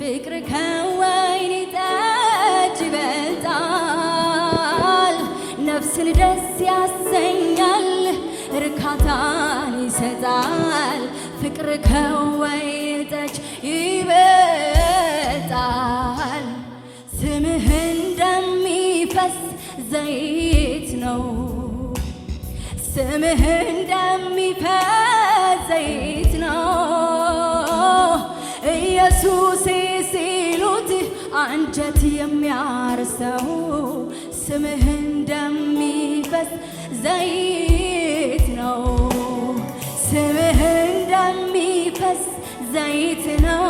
ፍቅር ከወይን ጠጅ ይበልጣል ነፍስን ደስ ያሰኛል እርካታን ይሰጣል ፍቅር ከወይን ጠጅ ይበልጣል ስምህ እንደሚፈስ ዘይት ነው ስምህ እንደሚፈስ ዘይት ነው ኢየሱስ ሲሉት አንጀት የሚያርሰው ስምህ እንደሚፈስ ዘይት ነው ስምህ እንደሚፈስ ዘይት ነው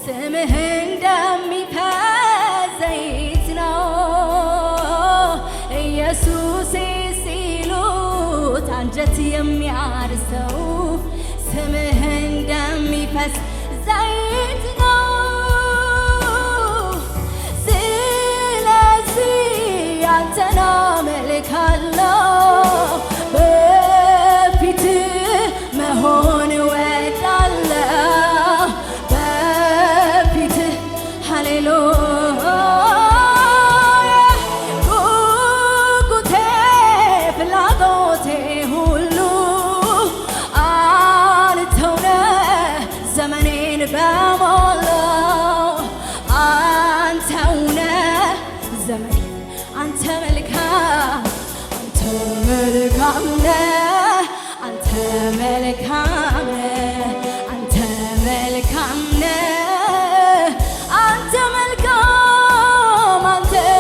ስምህ እንደሚፈስ ዘይት ነው ኢየሱስ ሲሉት አንጀት የሚያርሰው ስምህ እንደሚፈስ ዘይት ነው ስለዚህ አንተን አመልካለሁ በፊትህ መሆን እወዳለሁ በፊትህ ሃሌሉያ ጉጉቴ ፍላጎቴ ሁሉ አንተው ነህ ዘመኔን በሞላው አንተው ነህ ዘመኔን አንተ መልካም ነህ አንተ መልካም